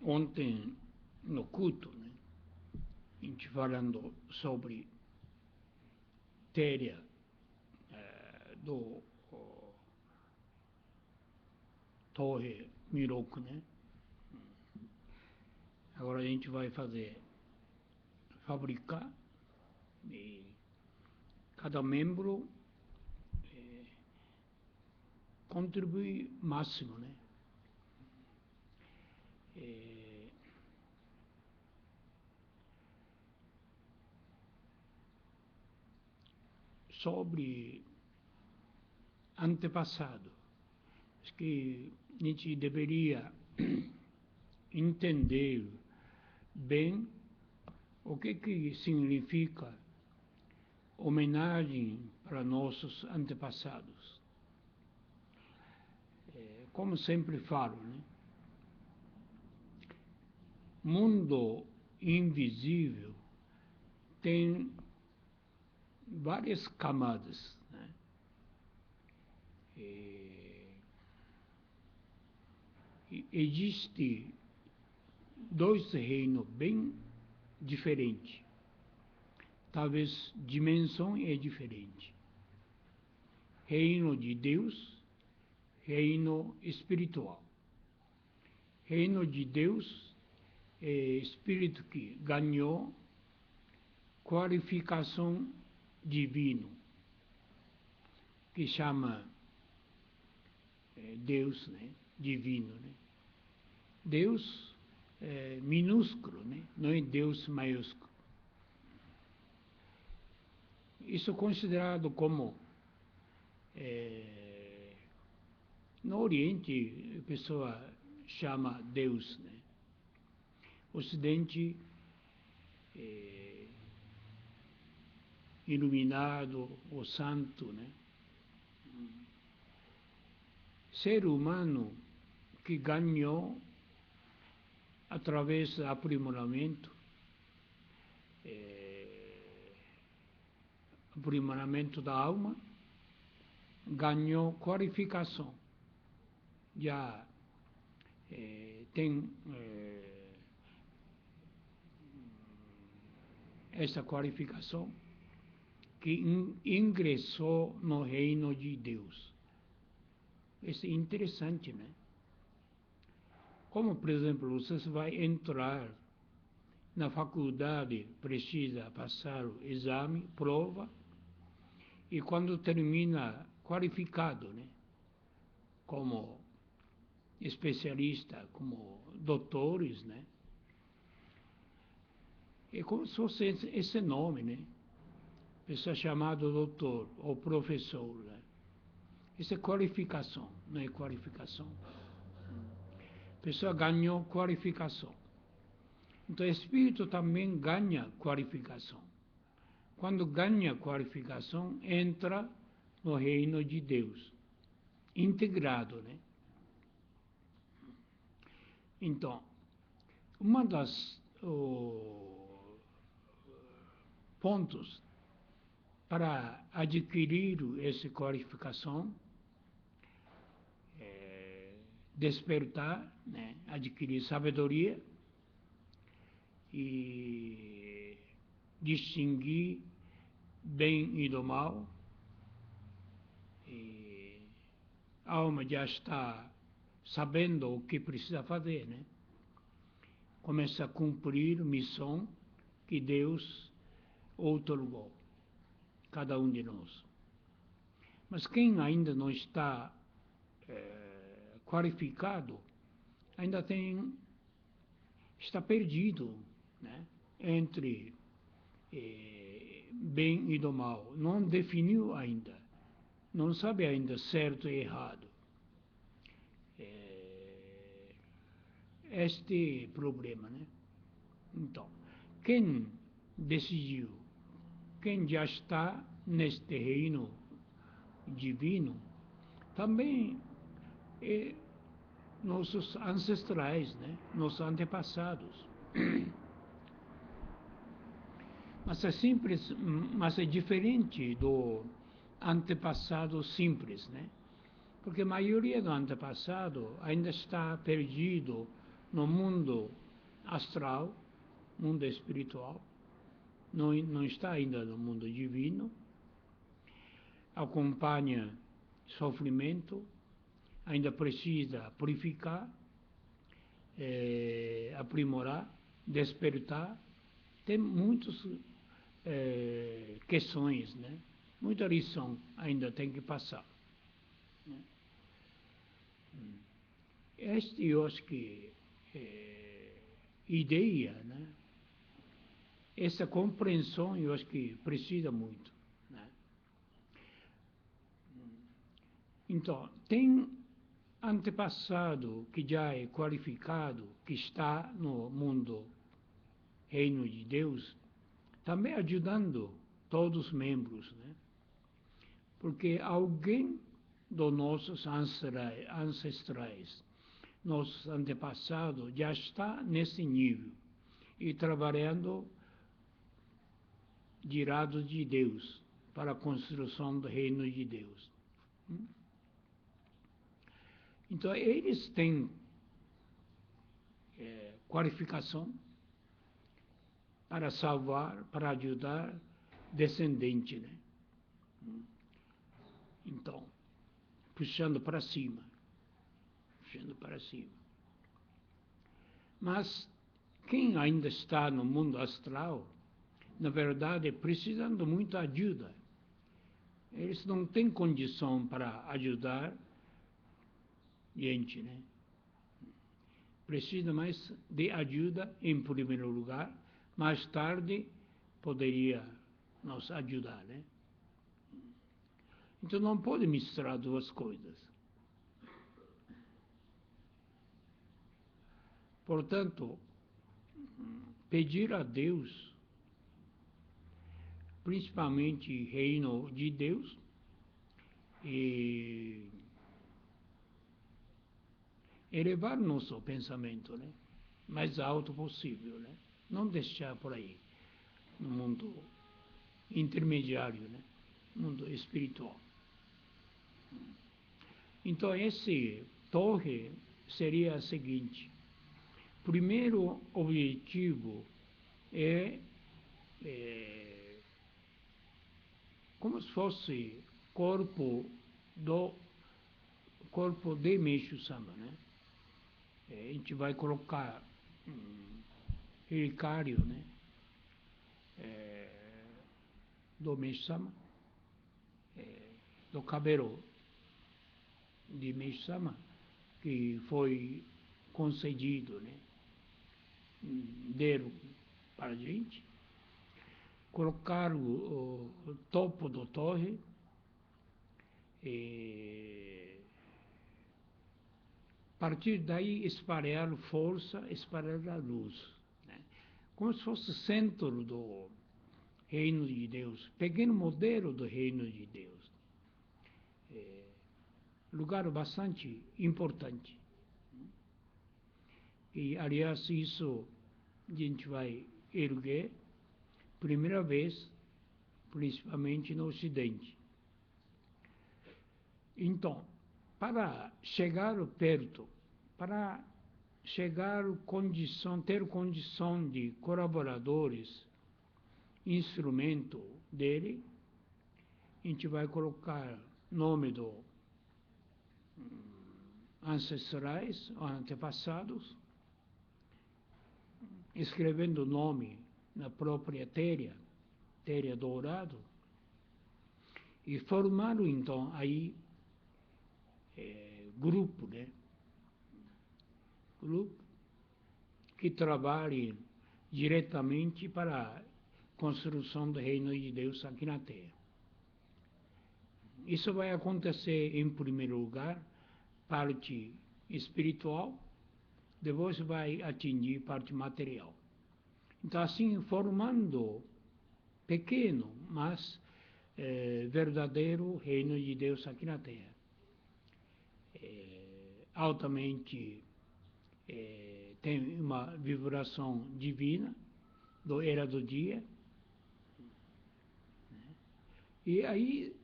ontem no culto, né, a gente falando sobre telha do Torre Miroku, né? Agora a gente vai fabricar, e cada membro contribui máximo, né? Sobre antepassado, acho que a gente deveria entender bem o que significa homenagem para nossos antepassados. Como sempre falo, né? Mundo invisível tem várias camadas, né? Existe dois reinos bem diferentes. Talvez dimensão é diferente. Reino de Deus, reino espiritual. Reino de Deus é espírito que ganhou qualificação divina, que chama Deus, né? Divino, né? Deus é minúsculo, né? Não é Deus maiúsculo. Isso é considerado como no Oriente a pessoa chama Deus, né? Ocidente iluminado, o santo, né? Ser humano que ganhou através do aprimoramento da alma, ganhou qualificação. Já tem essa qualificação que ingressou no reino de Deus. Isso é interessante, né? Como, por exemplo, você vai entrar na faculdade, precisa passar o exame, prova, e quando termina qualificado, né? Como especialista, como doutores, né? É como se fosse esse nome, né? Pessoa chamada doutor ou professor, né? Isso é qualificação, não é qualificação. A pessoa ganhou qualificação. Então, o espírito também ganha qualificação. Quando ganha qualificação, entra no reino de Deus, integrado, né? Então, uma das pontos para adquirir essa qualificação, despertar, né? Adquirir sabedoria e distinguir bem e do mal. E a alma já está sabendo o que precisa fazer, né? Começa a cumprir a missão que Deus outorgou, cada um de nós. Mas quem ainda não está qualificado, ainda está perdido, né? Entre bem e do mal. Não definiu ainda. Não sabe ainda certo e errado. Este problema, né? Então, quem decidiu, quem já está neste reino divino, também nossos ancestrais, né? Nossos antepassados. Mas é simples, mas é diferente do antepassado simples, né? Porque a maioria do antepassado ainda está perdido no mundo astral, mundo espiritual, não está ainda no mundo divino, acompanha sofrimento, ainda precisa purificar, aprimorar, despertar. Tem muitas questões, né? Muita lição ainda tem que passar. Né? Eu acho que ideia, né? Essa compreensão eu acho que precisa muito. Né? Então, tem antepassado que já é qualificado, que está no mundo, reino de Deus, também ajudando todos os membros, né? Porque alguém dos nossos ancestrais, nossos antepassados, já está nesse nível e trabalhando de lado de Deus para a construção do reino de Deus. Então, eles têm qualificação para salvar, para ajudar descendente, né? Então, puxando para cima. Mas quem ainda está no mundo astral, na verdade, precisando de muita ajuda. Eles não têm condição para ajudar gente, né? Precisa mais de ajuda em primeiro lugar, mais tarde poderia nos ajudar, né? Então não pode misturar duas coisas. Portanto, pedir a Deus, principalmente reino de Deus, e elevar nosso pensamento, né? Mais alto possível, né? Não deixar por aí, no mundo intermediário, né? Mundo espiritual. Então, esse torre seria a seguinte. Primeiro objetivo é como se fosse corpo de Meixo-sama, né? A gente vai colocar relicário, né? Do Meixo-sama, do cabelo de Meixo-sama, que foi concedido, né? Deram para a gente, colocar o topo do torre, a partir daí espalhar força, espalhar a luz, né? Como se fosse o centro do reino de Deus, pequeno modelo do reino de Deus. Lugar bastante importante. E, aliás, isso a gente vai erguer primeira vez, principalmente no Ocidente. Então, para chegar perto, para chegar ter condição de colaboradores, instrumento dele, a gente vai colocar nome do ancestrais, antepassados, escrevendo o nome na própria terra dourado, e formaram então aí grupo, né? Grupo que trabalhe diretamente para a construção do reino de Deus aqui na Terra. Isso vai acontecer, em primeiro lugar, parte espiritual, depois vai atingir parte material. Então, assim, formando pequeno, mas verdadeiro reino de Deus aqui na Terra. Altamente tem uma vibração divina, era do dia, e aí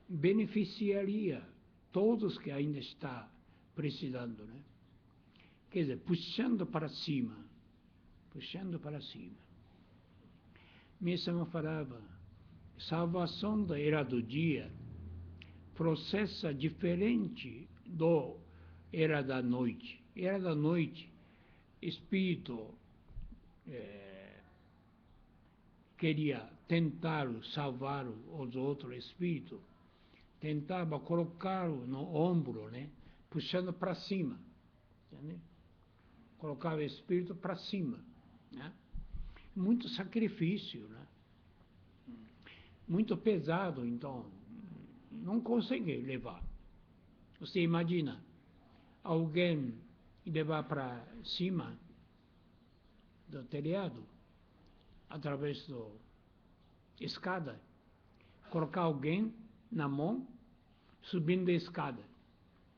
beneficiaria todos que ainda está precisando, né? Quer dizer, puxando para cima. Puxando para cima. Mesmo falava, salvação da era do dia processa diferente do era da noite. Era da noite, espírito queria tentar salvar os outros espíritos, tentava colocá-lo no ombro, né? Puxando para cima. Entendeu? Colocava o espírito para cima. Né? Muito sacrifício, né? Muito pesado, então não consegue levar. Você imagina alguém levar para cima do telhado, através da escada, colocar alguém na mão, subindo a escada,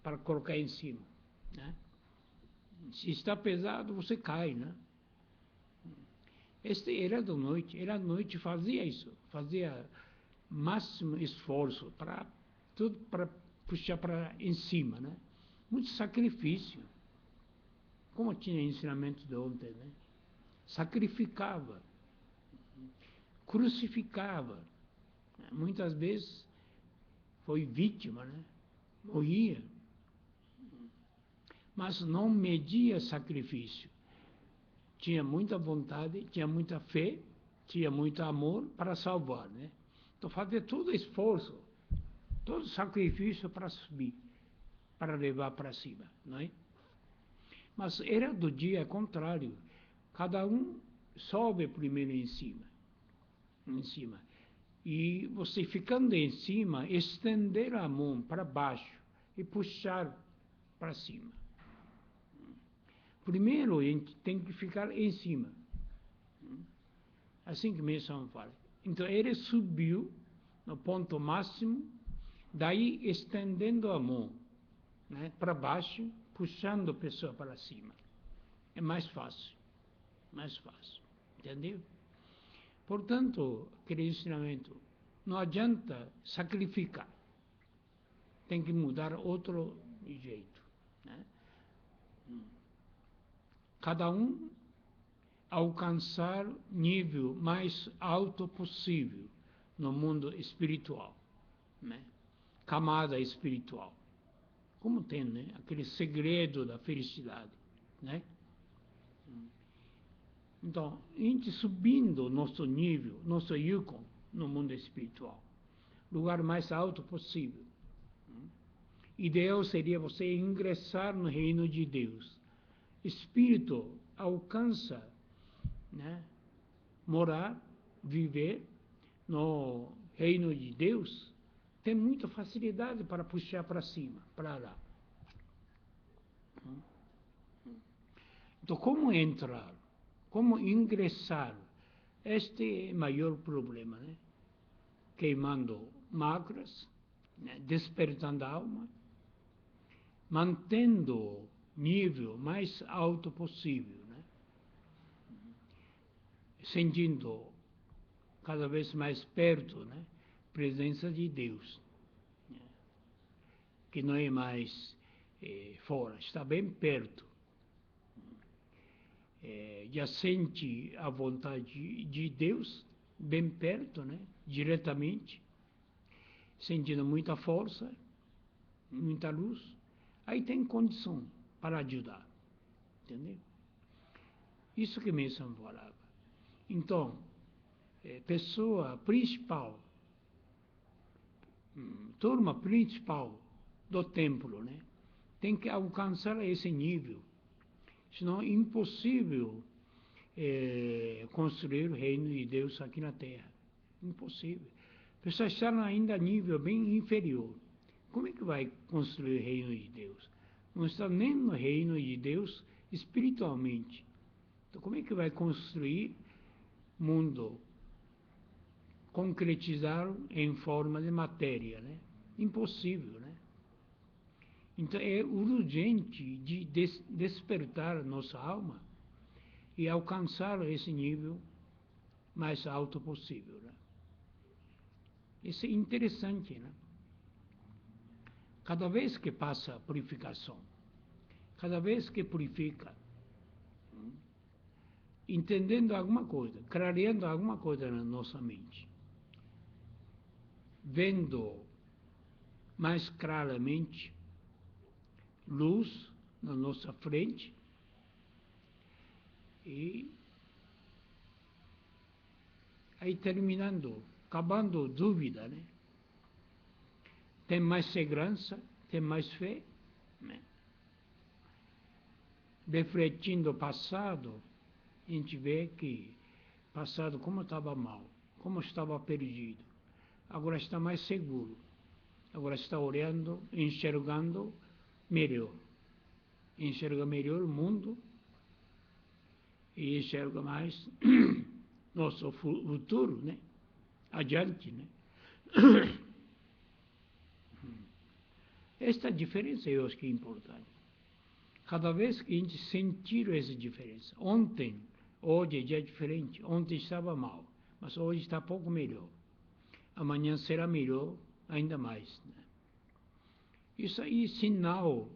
para colocar em cima. Né? Se está pesado, você cai, né? Este era da noite fazia isso, fazia máximo esforço para tudo para puxar para em cima, né? Muito sacrifício. Como tinha ensinamento de ontem, né? Sacrificava, crucificava. Muitas vezes foi vítima, né? Morria. Mas não media sacrifício. Tinha muita vontade, tinha muita fé, tinha muito amor para salvar, né? Então fazia todo esforço, todo sacrifício para subir, para levar para cima, não é? Mas era do dia contrário. Cada um sobe primeiro em cima. Em cima. E você ficando em cima, estender a mão para baixo e puxar para cima. Primeiro a gente tem que ficar em cima. Assim que mesmo fala. Então ele subiu no ponto máximo, daí estendendo a mão, né, para baixo, puxando a pessoa para cima. É mais fácil. Mais fácil. Entendeu? Portanto, aquele ensinamento, não adianta sacrificar. Tem que mudar outro jeito. Né? Cada um alcançar nível mais alto possível no mundo espiritual. Né? Camada espiritual. Como tem, né? Aquele segredo da felicidade. Né? Então, a gente subindo nosso nível, nosso yukon no mundo espiritual, lugar mais alto possível. Ideal seria você ingressar no reino de Deus. Espírito alcança, né, morar, viver no reino de Deus, tem muita facilidade para puxar para cima, para lá. Então, como entrar? Como ingressar? Este é o maior problema, né? Queimando mágoas, né? Despertando a alma, mantendo o nível mais alto possível, né? Sentindo cada vez mais perto, né? Presença de Deus, né? Que não é mais fora, está bem perto. Já sente a vontade de Deus bem perto, né? Diretamente, sentindo muita força, muita luz, aí tem condição para ajudar, entendeu? Isso que mesmo falava. Então, pessoa principal, turma principal do templo, né? Tem que alcançar esse nível. Senão é impossível construir o reino de Deus aqui na Terra. Impossível. Pessoas estão ainda a nível bem inferior. Como é que vai construir o reino de Deus? Não está nem no reino de Deus espiritualmente. Então como é que vai construir mundo, concretizar em forma de matéria, né? Impossível, né? Então é urgente de despertar nossa alma e alcançar esse nível mais alto possível, né? Isso é interessante, né? Cada vez que passa a purificação, Cada vez que purifica, entendendo alguma coisa, clareando alguma coisa na nossa mente, vendo mais claramente luz na nossa frente e aí terminando, acabando dúvida, né? Tem mais segurança, tem mais fé, né? Refletindo o passado, a gente vê que passado como estava mal, como estava perdido, agora está mais seguro, agora está olhando, enxerga melhor o mundo e enxerga mais nosso futuro, né? Adiante, né? Esta diferença eu acho que é importante. Cada vez que a gente sentir essa diferença, hoje já é diferente, ontem estava mal, mas hoje está pouco melhor. Amanhã será melhor ainda mais, né? Isso aí é sinal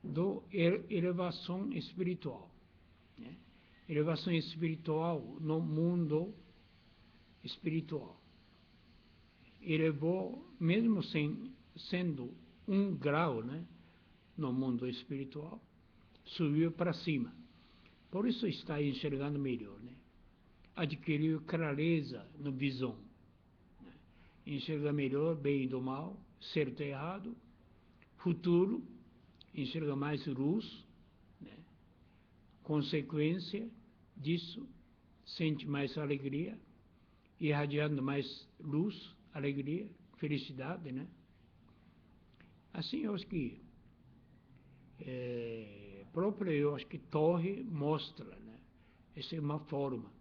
de elevação espiritual, né? Elevação espiritual no mundo espiritual. Elevou, mesmo sendo 1 grau, né, no mundo espiritual, subiu para cima. Por isso está enxergando melhor, né? Adquiriu clareza na visão, né? Enxerga melhor bem e do mal, certo e errado, futuro, enxerga mais luz, né? Consequência disso, sente mais alegria, irradiando mais luz, alegria, felicidade, né? Assim, eu acho que eu acho que Torre mostra, né? Essa é uma forma.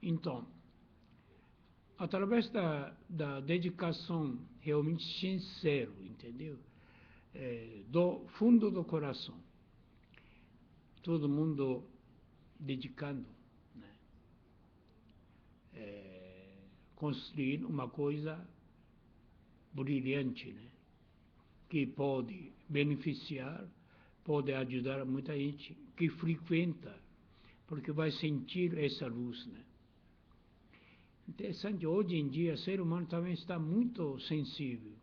Então, através da dedicação realmente sincera, entendeu? Do fundo do coração, todo mundo dedicando, né? Construir uma coisa brilhante, né? Que pode beneficiar, pode ajudar muita gente que frequenta, porque vai sentir essa luz, né? Interessante, hoje em dia o ser humano também está muito sensível.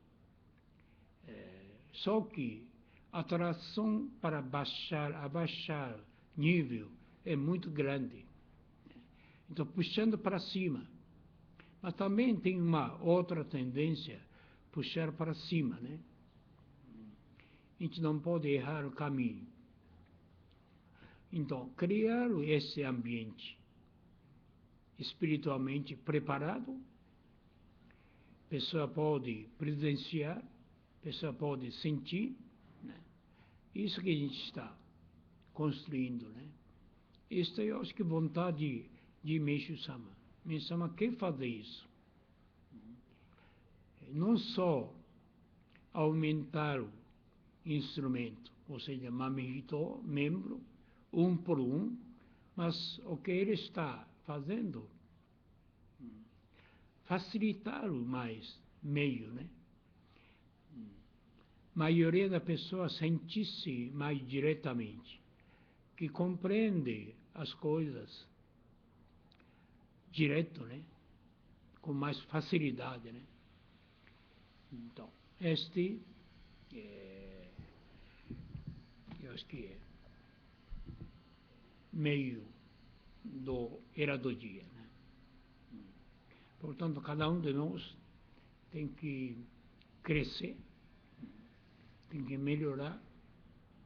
Só que a atração para abaixar nível é muito grande. Então, puxando para cima. Mas também tem uma outra tendência, puxar para cima, né? A gente não pode errar o caminho. Então, criar esse ambiente espiritualmente preparado, a pessoa pode presenciar, a pessoa pode sentir, né? Isso que a gente está construindo, né? Isso eu acho que é vontade de Meixo-sama. Meixo-sama quer fazer isso. Não só aumentar o instrumento, ou seja, Mamihito, membro, por mas o que ele está fazendo, facilitar o mais meio, né? A maioria da pessoa sente-se mais diretamente, que compreende as coisas direto, né? Com mais facilidade, né? Então, eu acho que é meio era do dia, né? Portanto, cada um de nós tem que crescer, tem que melhorar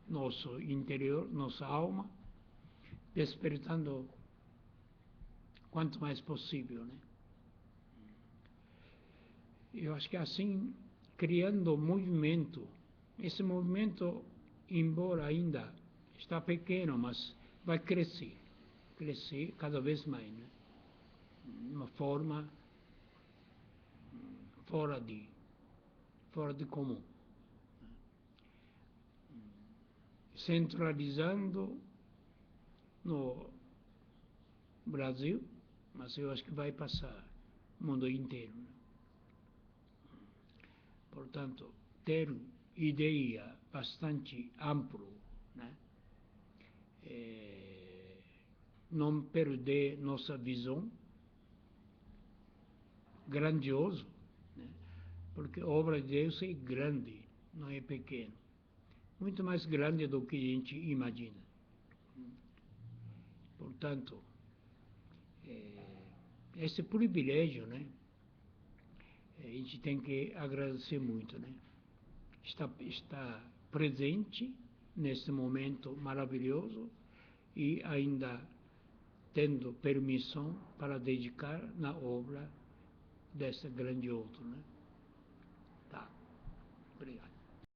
nosso interior, nossa alma, despertando quanto mais possível, né? Eu acho que assim, criando movimento, esse movimento, embora ainda está pequeno, mas vai crescer cada vez mais, né? Uma forma fora de comum. Centralizando no Brasil, mas eu acho que vai passar o mundo inteiro, né? Portanto, ter ideia bastante amplo, né? Não perder nossa visão, grandioso, né? Porque a obra de Deus é grande, não é pequeno. Muito mais grande do que a gente imagina. Portanto, esse privilégio, né? A gente tem que agradecer muito, né? Está presente nesse momento maravilhoso e ainda tendo permissão para dedicar na obra desse grande outro, né? Tá. Obrigado.